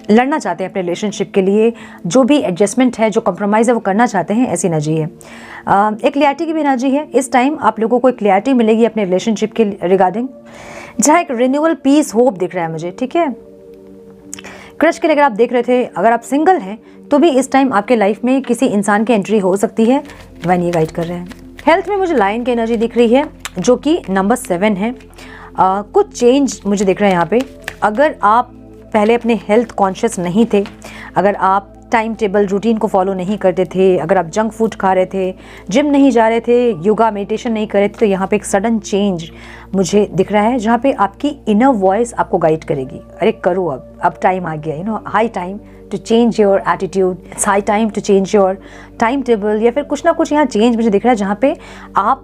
लड़ना चाहते हैं अपने रिलेशनशिप के लिए, जो भी एडजस्टमेंट है, जो कॉम्प्रोमाइज़ है, वो करना चाहते हैं, ऐसी एनर्जी है। एक क्लैरिटी की भी एनर्जी है। इस टाइम आप लोगों को एक क्लैरिटी मिलेगी अपने रिलेशनशिप के रिगार्डिंग। जहाँ एक रिन्यूअल, पीस, होप दिख रहा है मुझे, ठीक है। क्रश के लिए अगर आप देख रहे थे, अगर आप सिंगल हैं तो भी इस टाइम आपके लाइफ में किसी इंसान की एंट्री हो सकती है, डिवाइन ये गाइड कर रहे हैं। हेल्थ में मुझे लायन की एनर्जी दिख रही है जो कि नंबर 7 है। कुछ चेंज मुझे दिख रहा है यहाँ पे। अगर आप पहले अपने हेल्थ कॉन्शियस नहीं थे, अगर आप टाइम टेबल रूटीन को फॉलो नहीं करते थे, अगर आप जंक फूड खा रहे थे, जिम नहीं जा रहे थे, योगा मेडिटेशन नहीं कर रहे थे, तो यहाँ पे एक सडन चेंज मुझे दिख रहा है जहाँ पे आपकी इनर वॉइस आपको गाइड करेगी। अरे करो, अब टाइम आ गया, high time to change your attitude, it's high time to change your time table, या फिर कुछ ना कुछ यहाँ चेंज मुझे दिख रहा है जहाँ पे आप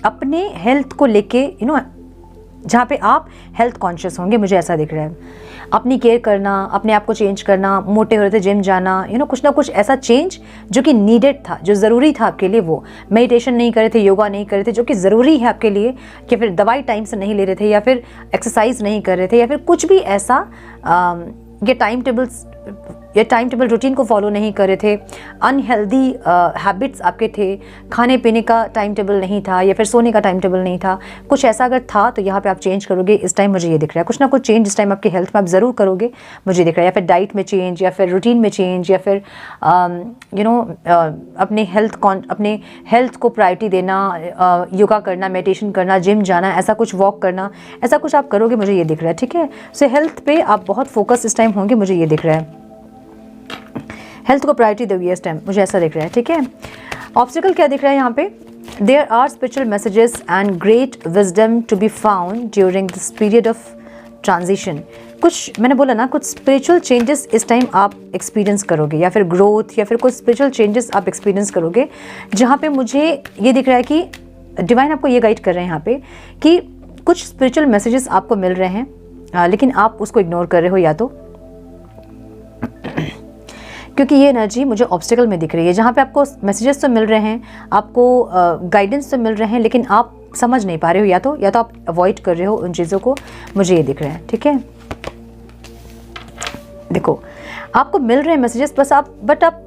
अपने हेल्थ को लेके जहाँ पे आप हेल्थ कॉन्शियस होंगे, मुझे ऐसा दिख रहा है। अपनी केयर करना, अपने आप को चेंज करना, मोटे हो रहे थे जिम जाना, कुछ ना कुछ ऐसा चेंज जो कि नीडेड था, जो ज़रूरी था आपके लिए। वो मेडिटेशन नहीं कर रहे थे, योगा नहीं कर रहे थे, जो कि ज़रूरी है आपके लिए, कि फिर दवाई टाइम से नहीं ले रहे थे, या फिर एक्सरसाइज नहीं कर रहे थे, या फिर कुछ भी ऐसा ये टाइम टेबल रूटीन को फॉलो नहीं कर रहे थे, अनहेल्दी हैबिट्स आपके थे, खाने पीने का टाइम टेबल नहीं था, या फिर सोने का टाइम टेबल नहीं था, कुछ ऐसा अगर था तो यहाँ पे आप चेंज करोगे। इस टाइम मुझे ये दिख रहा है कुछ ना कुछ चेंज इस टाइम आपकी हेल्थ में आप ज़रूर करोगे, मुझे दिख रहा है। या फिर डाइट में चेंज, या फिर रूटीन में चेंज, या फिर अपने हेल्थ को प्रायोरिटी देना, योगा करना, मेडिटेशन करना, जिम जाना, ऐसा कुछ वॉक करना, ऐसा कुछ आप करोगे, मुझे ये दिख रहा है, ठीक है। सो हेल्थ पे आप बहुत फोकस इस टाइम होंगे, मुझे ये दिख रहा है। हेल्थ को प्रायोरिटी दोगे इस टाइम, मुझे ऐसा दिख रहा है, ठीक है। ऑब्स्टिकल क्या दिख रहा है यहाँ पे? There are spiritual messages and great wisdom to be found during this period of transition. कुछ मैंने बोला ना, कुछ स्पिरिचुअल चेंजेस इस टाइम आप एक्सपीरियंस करोगे, या फिर ग्रोथ, या फिर कुछ स्पिरिचुअल चेंजेस आप एक्सपीरियंस करोगे, जहाँ पे मुझे ये दिख रहा है कि डिवाइन आपको ये गाइड कर रहे हैं यहाँ पे कि कुछ स्पिरिचुअल मैसेजेस आपको मिल रहे हैं, लेकिन आप उसको इग्नोर कर रहे हो, या तो क्योंकि ये एनर्जी मुझे ऑब्स्टिकल में दिख रही है, जहाँ पे आपको मैसेजेस तो मिल रहे हैं, आपको गाइडेंस तो मिल रहे हैं, लेकिन आप समझ नहीं पा रहे हो, या तो आप अवॉइड कर रहे हो उन चीज़ों को, मुझे ये दिख रहा है, ठीक है। देखो, आपको मिल रहे हैं मैसेजेस, बट आप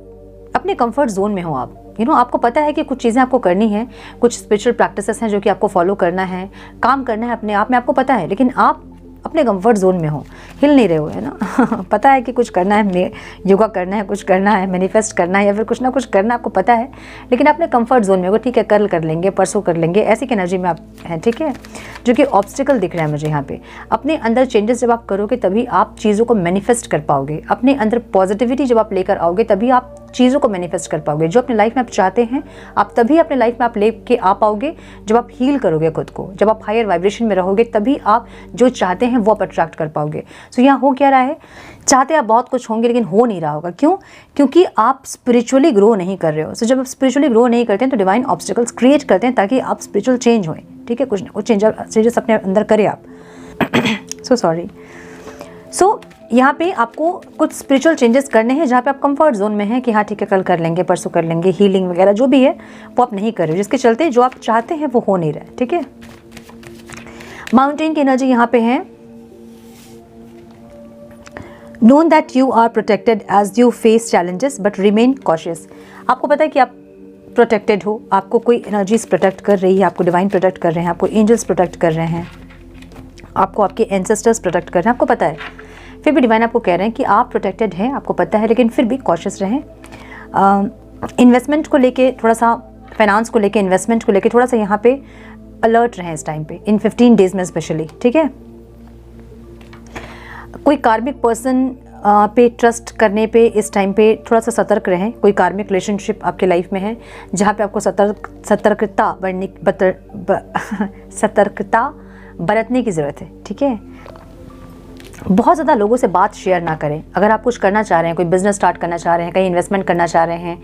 अपने कंफर्ट जोन में हो। आप आपको पता है कि कुछ चीज़ें आपको करनी है, कुछ स्पिरिचुअल प्रैक्टिसेस हैं जो कि आपको फॉलो करना है, काम करना है अपने आप में, आपको पता है, लेकिन आप अपने कंफर्ट जोन में हो, हिल नहीं रहे हो, है ना। पता है कि कुछ करना है, योगा करना है, कुछ करना है, मैनिफेस्ट करना है, या फिर कुछ ना कुछ करना आपको पता है, लेकिन अपने कंफर्ट जोन में हो। ठीक है, कल कर लेंगे, परसों कर लेंगे, ऐसी की एनर्जी में आप हैं, ठीक है। जो कि ऑब्स्टिकल दिख रहा है मुझे यहाँ पे। अपने अंदर चेंजेस जब आप करोगे तभी आप चीज़ों को मैनिफेस्ट कर पाओगे। अपने अंदर पॉजिटिविटी जब आप लेकर आओगे तभी आप चीज़ों को मैनिफेस्ट कर पाओगे। जो अपने लाइफ में आप चाहते हैं, आप तभी अपने लाइफ में आप लेके आ पाओगे जब आप हील करोगे खुद को। जब आप हायर वाइब्रेशन में रहोगे तभी आप जो चाहते हैं वो आप अट्रैक्ट कर पाओगे। सो यहाँ हो क्या रहा है, चाहते आप बहुत कुछ होंगे लेकिन हो नहीं रहा होगा। क्यों? क्योंकि आप स्पिरिचुअली ग्रो नहीं कर रहे हो। सो जब आप स्पिरिचुअली ग्रो नहीं करते हैं तो डिवाइन ऑब्स्टिकल्स क्रिएट करते हैं ताकि आप स्पिरिचुअल चेंज होए। ठीक है, कुछ ना कुछ चेंजेस अपने अंदर करें आप। So sorry. सो यहाँ पे आपको कुछ स्पिरिचुअल चेंजेस करने हैं जहाँ पे आप कंफर्ट जोन में हैं कि हाँ ठीक है, कल कर लेंगे, परसों कर लेंगे, हीलिंग वगैरह जो भी है वो आप नहीं कर रहे हो, जिसके चलते जो आप चाहते हैं वो हो नहीं रहा है। ठीक है, माउंटेन की एनर्जी यहाँ पे है। Known that you are protected as you face challenges but remain cautious। आपको पता है कि आप प्रोटेक्टेड हो, आपको कोई एनर्जीज प्रोटेक्ट कर रही है, आपको डिवाइन प्रोटेक्ट कर रहे हैं, आपको एंजल्स प्रोटेक्ट कर रहे हैं, आपको आपके एंसेस्टर्स प्रोटेक्ट कर रहे हैं, आपको पता है। फिर भी डिवाइन आपको कह रहे हैं कि आप प्रोटेक्टेड हैं, आपको पता है, लेकिन फिर भी कॉशियस रहें। इन्वेस्टमेंट को लेके थोड़ा सा, फाइनेंस को लेके, इन्वेस्टमेंट को लेके थोड़ा सा यहाँ पे अलर्ट रहें इस टाइम पे, इन 15 डेज में स्पेशली। ठीक है, कोई कार्मिक पर्सन पे ट्रस्ट करने पे इस टाइम पे थोड़ा सा सतर्क रहें। कोई कार्मिक रिलेशनशिप आपके लाइफ में है जहाँ पे आपको सतर्कता बरतने की ज़रूरत है। ठीक है, बहुत ज़्यादा लोगों से बात शेयर ना करें। अगर आप कुछ करना चाह रहे हैं, कोई बिजनेस स्टार्ट करना चाह रहे हैं, कहीं इन्वेस्टमेंट करना चाह रहे हैं,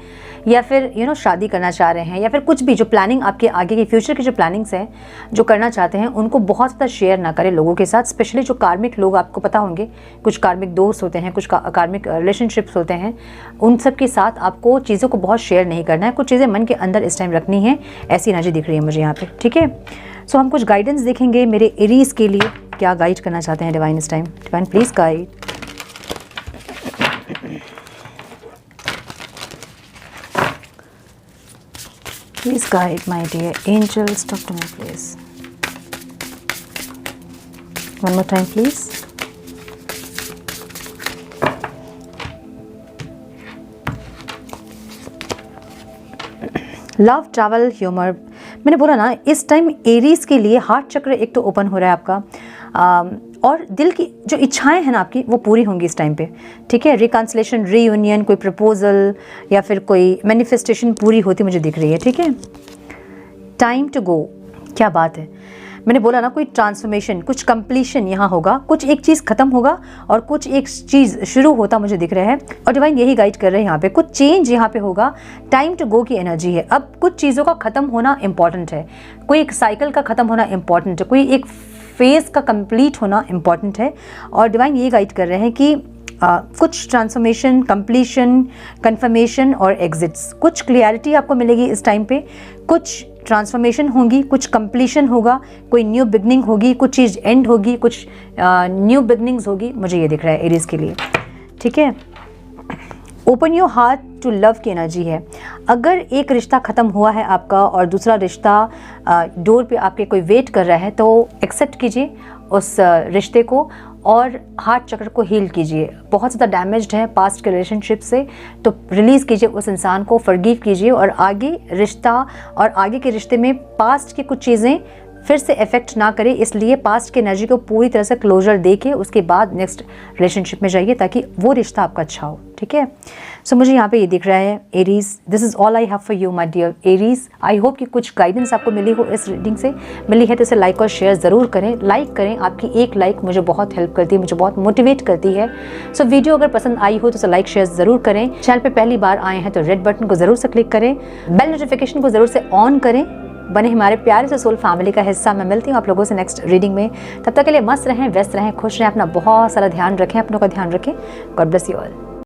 या फिर शादी करना चाह रहे हैं, या फिर कुछ भी जो प्लानिंग आपके आगे की फ्यूचर की जो प्लानिंग्स हैं जो करना चाहते हैं, उनको बहुत ज़्यादा शेयर ना करें लोगों के साथ। स्पेशली जो कार्मिक लोग, आपको पता होंगे कुछ कार्मिक दोस्त होते हैं, कुछ कार्मिक रिलेशनशिप्स होते हैं, उन सब के साथ आपको चीज़ों को बहुत शेयर नहीं करना है। कुछ चीज़ें मन के अंदर इस टाइम रखनी है, ऐसी एनर्जी दिख रही है मुझे यहाँ पे। ठीक है, सो हम कुछ गाइडेंस देखेंगे मेरे एरीज के लिए, क्या गाइड करना चाहते हैं डिवाइन इस time. Divine please guide. Please guide my dear angels, talk to me please. One more time please. Love, travel, humour. मैंने बोला ना इस टाइम एरीज के लिए हार्ट चक्र एक तो ओपन हो रहा है आपका, और दिल की जो इच्छाएं हैं ना आपकी वो पूरी होंगी इस टाइम पे, ठीक है। रिकन्सिलेशन, रीयूनियन, कोई प्रपोजल या फिर कोई मैनिफेस्टेशन पूरी होती मुझे दिख रही है, ठीक है। टाइम टू गो, क्या बात है। मैंने बोला ना कोई ट्रांसफॉर्मेशन, कुछ कंप्लीशन यहाँ होगा, कुछ एक चीज़ खत्म होगा और कुछ एक चीज़ शुरू होता मुझे दिख रहा है, और डिवाइन यही गाइड कर रहे हैं यहाँ पे। कुछ चेंज यहाँ पे होगा, टाइम टू गो की एनर्जी है। अब कुछ चीज़ों का ख़त्म होना इंपॉर्टेंट है, कोई एक साइकिल का ख़त्म होना इंपॉर्टेंट है, कोई एक फेज़ का कंप्लीट होना इंपॉर्टेंट है, और डिवाइन ये गाइड कर रहे हैं कि कुछ ट्रांसफॉर्मेशन, कंप्लीशन, कन्फर्मेशन और एग्जिट्स, कुछ क्लियरिटी आपको मिलेगी इस टाइम पे। कुछ ट्रांसफॉर्मेशन होगी, कुछ कंप्लीशन होगा, कोई न्यू बिगनिंग होगी, कुछ चीज़ एंड होगी, कुछ न्यू बिगनिंग्स होगी, मुझे ये दिख रहा है एरीज के लिए, ठीक है। Open your heart to love की एनर्जी है। अगर एक रिश्ता ख़त्म हुआ है आपका और दूसरा रिश्ता डोर पे आपके कोई वेट कर रहा है, तो एक्सेप्ट कीजिए उस रिश्ते को और हार्ट चक्र को हील कीजिए। बहुत ज़्यादा डैमेज्ड है पास्ट के रिलेशनशिप से, तो रिलीज़ कीजिए उस इंसान को, फॉरगिव कीजिए, और आगे रिश्ता और आगे के रिश्ते में पास्ट की कुछ चीज़ें फिर से इफेक्ट ना करे, इसलिए पास्ट की एनर्जी को पूरी तरह से क्लोजर दे के उसके बाद नेक्स्ट रिलेशनशिप में जाइए ताकि वो रिश्ता आपका अच्छा हो, ठीक है। सो मुझे यहाँ पे ये दिख रहा है Aries, this is all I have for you my dear Aries. I hope कि कुछ गाइडेंस आपको मिली हो इस रीडिंग से। मिली है तो इसे लाइक और शेयर ज़रूर करें। लाइक करें, आपकी एक लाइक मुझे बहुत हेल्प करती है, मुझे बहुत मोटिवेट करती है। सो वीडियो अगर पसंद आई हो तो इसे लाइक शेयर ज़रूर करें। चैनल पर पहली बार आए हैं तो रेड बटन को ज़रूर से क्लिक करें, बेल नोटिफिकेशन को ज़रूर से ऑन करें, बने हमारे प्यारे से सोल फैमिली का हिस्सा। मैं मिलती हूँ आप लोगों से नेक्स्ट रीडिंग में। तब तक के लिए मस्त रहें, व्यस्त रहें, खुश रहें, अपना बहुत सारा ध्यान रखें, अपनों का ध्यान रखें। God bless you all.